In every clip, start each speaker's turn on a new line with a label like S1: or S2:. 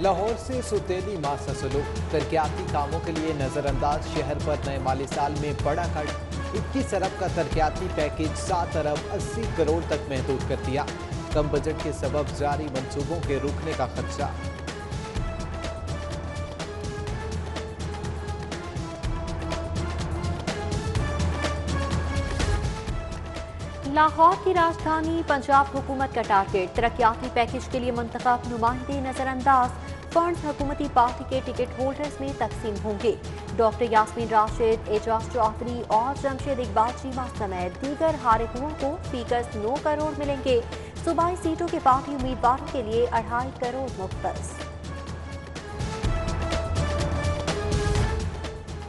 S1: लाहौर से सुतेली मासा सलूक, तरक्याती कामों के लिए नजरअंदाज शहर पर नए माली साल में बड़ा कट। 21 अरब का तरक्याती पैकेज 7 अरब 80 करोड़ तक महदूद कर दिया। कम बजट के सबब जारी मंसूबों के रुकने का खदशा।
S2: लाहौर की राजधानी पंजाब हुकूमत का टारगेट, तरक्याती पैकेज के लिए मुंतखब नुमाइंदे नजरअंदाज। फंड्स हुकूमती पार्टी के टिकट होल्डर्स में तकसीम होंगे। डॉक्टर यास्मीन राशिद, एजाज चौधरी और जमशेद इकबाल चीमा समेत दीगर हारे हुओं को फीकस 9 करोड़ मिलेंगे। सूबाई सीटों के पार्टी उम्मीदवारों के लिए 2.5 करोड़ मुख्तस।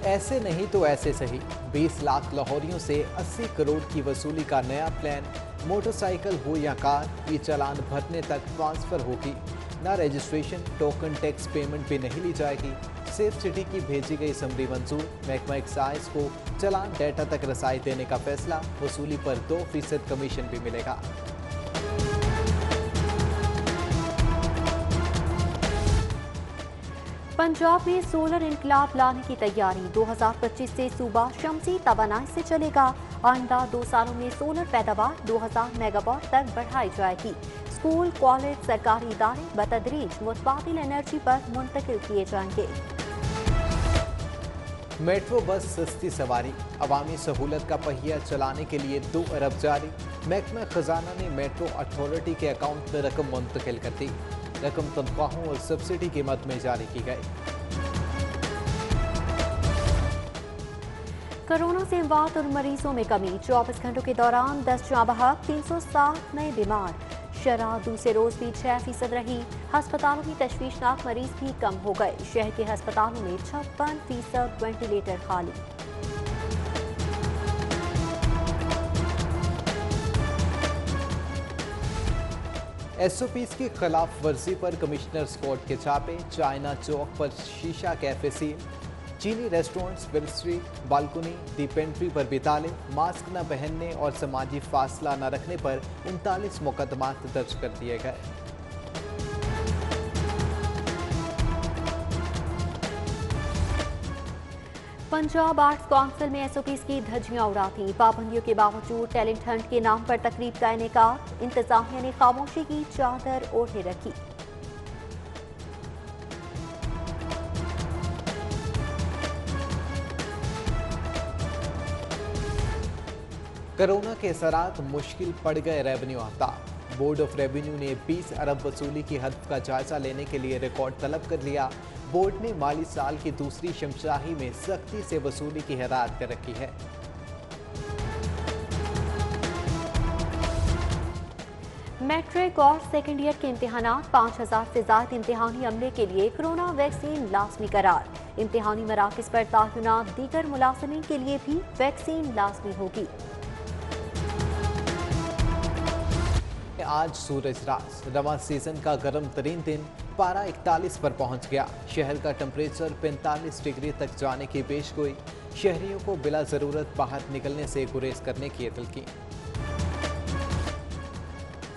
S1: ऐसे नहीं तो ऐसे सही, 20 लाख लाहौरियों से 80 करोड़ की वसूली का नया प्लान। मोटरसाइकिल हो या कार, ये चालान भरने तक ट्रांसफर होगी। ना रजिस्ट्रेशन, टोकन टैक्स पेमेंट भी नहीं ली जाएगी। सेफ सिटी की भेजी गई समरी मंजूर। महकमा एक्साइज को चालान डेटा तक रसाई देने का फैसला। वसूली पर 2% कमीशन भी मिलेगा।
S2: पंजाब में सोलर इनकलाब लाने की तैयारी। 2025 से सूबा शमसी तवानाई से चलेगा। आइंदा 2 सालों में सोलर पैदावार 2000 मेगावाट तक बढ़ाई जाएगी। स्कूल, कॉलेज, सरकारी इदारे बतदरीज मुतबादिल एनर्जी पर मुंतकिल किए जाएंगे।
S1: मेट्रो बस सस्ती सवारी, अवामी सहूलत का पहिया चलाने के लिए 2 अरब जारी। महकमा खजाना ने मेट्रो अथॉरिटी के अकाउंट में रकम मुंतकिल कर दी। रकम तनख्वाहों और सब्सिडी की मद में जारी की गई।
S2: कोरोना से अमवात और मरीजों में कमी। 24 घंटों के दौरान 10 जाँ बहक, 307 नए बीमार। शरह दूसरे रोज भी 6% रही। अस्पतालों में तशवीशनाक मरीज भी कम हो गए। शहर के अस्पतालों में 56% वेंटिलेटर खाली।
S1: SOPs की खिलाफ वर्जी पर कमिश्नर्स कोर्ट के छापे। चाइना चौक पर शीशा कैफे सील। चीनी रेस्टोरेंट्स, पेस्ट्री, बालकनी, दी पेंट्री पर भी ताले। मास्क न पहनने और समाजी फासला न रखने पर 39 मुकदमात दर्ज कर दिए गए।
S2: पंजाब आर्ट्स काउंसिल में SOPs की धज्जियां उड़ा थी। पाबंदियों के बावजूद टैलेंट हंट के नाम पर तकरीब का इनेकार। इंतजामिया ने खामोशी की चादर ओढ़े रखी।
S1: कोरोना के असरात, मुश्किल पड़ गए रेवेन्यू अहताब। बोर्ड ऑफ रेवेन्यू ने 20 अरब वसूली की हद का जायजा लेने के लिए रिकॉर्ड तलब कर लिया। बोर्ड ने माली साल की दूसरी शमशाही में सख्ती से वसूली की हिदायत कर रखी है।
S2: मैट्रिक और सेकेंड ईयर के इम्तिहानात, 5000 से ज्यादा इम्तिहानी अमले के लिए कोरोना वैक्सीन लाजमी करार। इम्तिहानी मराकज पर तैनात दीगर मुलाजिमीन के लिए भी वैक्सीन लाजमी होगी।
S1: आज सूरज रास, रवा सीजन का गर्म तरीन दिन। पारा 41 पर पहुंच गया। शहर का टेम्परेचर 45 डिग्री तक जाने की पेशगोई। शहरियों को बिला जरूरत बाहर निकलने से गुरेज करने की तलकीन।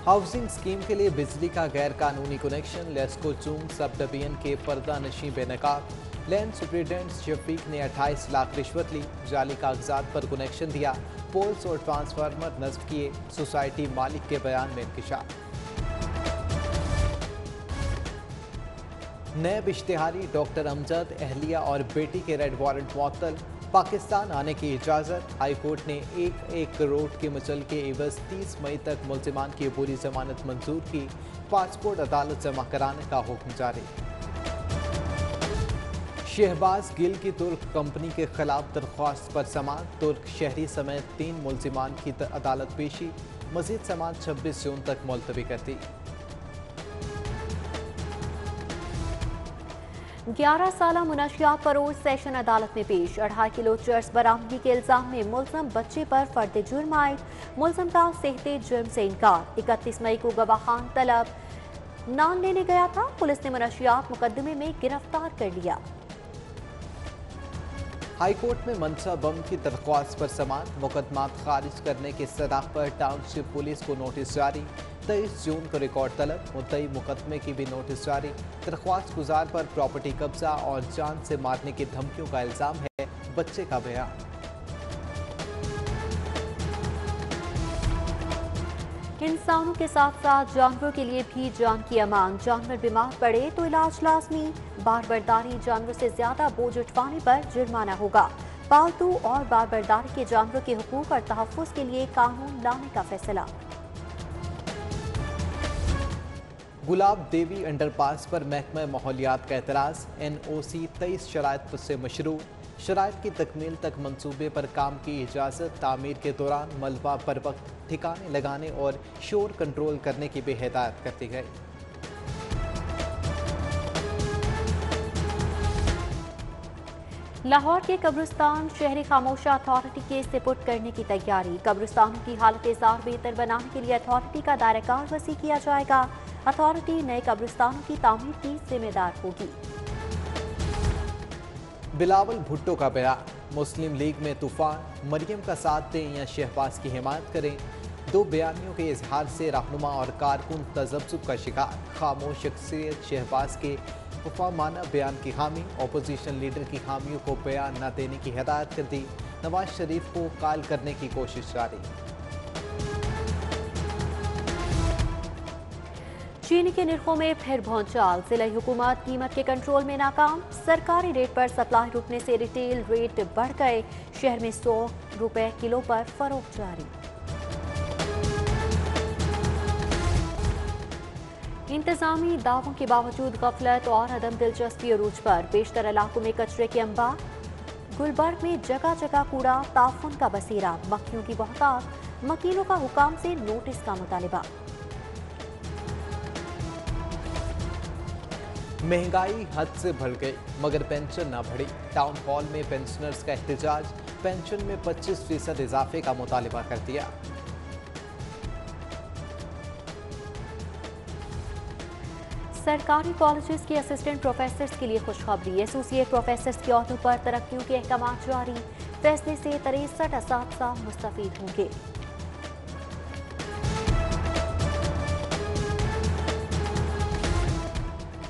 S1: हाउसिंग स्कीम के लिए बिजली का गैर कानूनी कनेक्शन। लेस्को चूंग सब डिवीजन के पर्दा नशी बेनकाब। लैंड सुप्रिटेंडेंट शफीक ने 28 लाख रिश्वत ली। जाली कागजात पर कनेक्शन दिया। पोल्स और ट्रांसफार्मर नस्ब किए। सोसाइटी मालिक के बयान में इंकिशाफ। नैब इश्तिहारी, डॉक्टर अमजद, अहलिया और बेटी के रेड वारंट मुअत्तल। पाकिस्तान आने की इजाज़त। हाई कोर्ट ने 1 करोड़ के मुचल के एवज 30 मई तक मुल्जिमान की पूरी जमानत मंजूर की। पासपोर्ट अदालत जमा कराने का हुक्म जारी। शहबाज गिल की तुर्क कंपनी के खिलाफ दरख्वास्त पर समाअत। तुर्क शहरी समेत 3 मुल्जिमान की अदालत पेशी। मजीद समाअत 26 जून तक मुलतवी कर दी।
S2: 11 साला मुनशियात फरोज सेशन अदालत में पेश। 2.5 किलो चर्स बरामदगी के इल्जाम में मुलजम बच्चे पर फर्द जुर्म आयद। मुलजम का सेहते जुर्म से इनकार। 31 मई को गवाहान तलब नान लेने गया था। पुलिस ने मुनशियात मुकदमे में गिरफ्तार कर लिया।
S1: हाई कोर्ट में मनसा बम की दरख्वास्त पर समाअत। मुकदमात खारिज करने के सदाक पर टाउनशिप पुलिस को नोटिस जारी। 23 जून को रिकॉर्ड तलब, मुद्दई मुकदमे की भी नोटिस जारी। दरख्वास्त गुजार पर प्रॉपर्टी कब्जा और जान से मारने की धमकियों का इल्जाम है, बच्चे का बयान।
S2: इंसानों के साथ साथ जानवरों के लिए भी जान की अमान। जानवर बीमार पड़े तो इलाज लाजमी। बारबरदारी जानवर से ज्यादा बोझ उठवाने पर जुर्माना होगा। पालतू और बारबरदारी के जानवरों के हुकूक और तहफ़्फ़ुज़ के लिए कानून लाने का फैसला।
S1: गुलाब देवी अंडरपास पर महकमा माहौलियात का एतराज़। NOC 23 शराइत से मशरू। शराइत की तकमील तक मंसूबे पर काम की इजाज़त। तामीर के दौरान मलबा पर वक्त ठिकाने लगाने और शोर कंट्रोल करने की भी हिदायत कर दी गई। लाहौर के कब्रिस्तान शहरी खामोशा अथॉरिटी के सुपुर्द करने की तैयारी। कब्रिस्तानों की हालत ज़ार बेहतर बनाने के लिए अथॉरिटी का दायरा वसी किया जाएगा। अथॉरिटी नए कब्रिस्तानों की तामीर की जिम्मेदार होगी। बिलावल भुट्टो का बयान। मुस्लिम लीग में तूफान, मरियम का साथ दें या शहबाज की हिमायत करें। दो बयानियों के इजहार से रहनुमा और कारकुन तजब्जुब का शिकार। खामोश शख्सियत शहबाज के मुफाहमाना बयान की हामी। अपोजिशन लीडर की हामियों को बयान न देने की हिदायत कर दी। नवाज शरीफ को कायल करने की कोशिश जारी।
S2: चीनी के निर्खों में फिर भौचाल। जिला हुकूमत कीमत के कंट्रोल में नाकाम। सरकारी रेट पर सप्लाई रुकने से रिटेल रेट बढ़ गए। शहर में 100 रुपए किलो पर फरोख्त जारी। इंतजामी दावों के बावजूद गफलत और अदम दिलचस्पी अरूज पर। बेशतर इलाकों में कचरे के अंबार। गुलबर्ग में जगह जगह कूड़ा, ताफुन का बसेरा। मक्खियों की बहुतात। मकीनों का हुकाम से नोटिस का मुतालिबा।
S1: महंगाई हद से बढ़ गई मगर पेंशन न बढ़ी। टाउन हॉल में पेंशनर्स का एहतजाज। पेंशन में 25% इजाफे का मुतालिबा कर दिया।
S2: सरकारी कॉलेजेस के असिस्टेंट प्रोफेसर्स के लिए खुशखबरी। एसोसिएट प्रोफेसर्स के अहदों पर तरक्कियों के अहकाम जारी। फैसले से 63 असातिज़ा मुस्तफीद होंगे।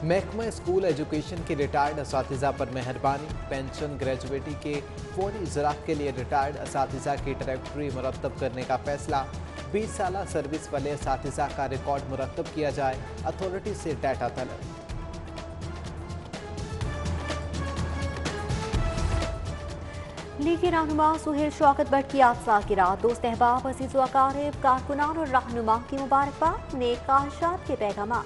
S1: महकमा स्कूल एजुकेशन के रिटायर्ड असातिज़ा पर मेहरबानी। पेंशन ग्रेजुएटी के फौरी इजराक के लिए रिटायर्ड असातिज़ा की डायरेक्टरी मुरतब करने का फैसला। 20 साल सर्विस वाले असातिज़ा का रिकॉर्ड मुरतब किया जाए। अथॉरिटी से डाटा तलब।
S2: लीगी रहनुमा सुहेल शौकत भट्ट की 8 साल की रात। दोस्त अहबाब, अजीज़ व अकारिब, कारकुनान और रहनुमा की मुबारकबाद। नेक ख्वाहिशात के पैगाम।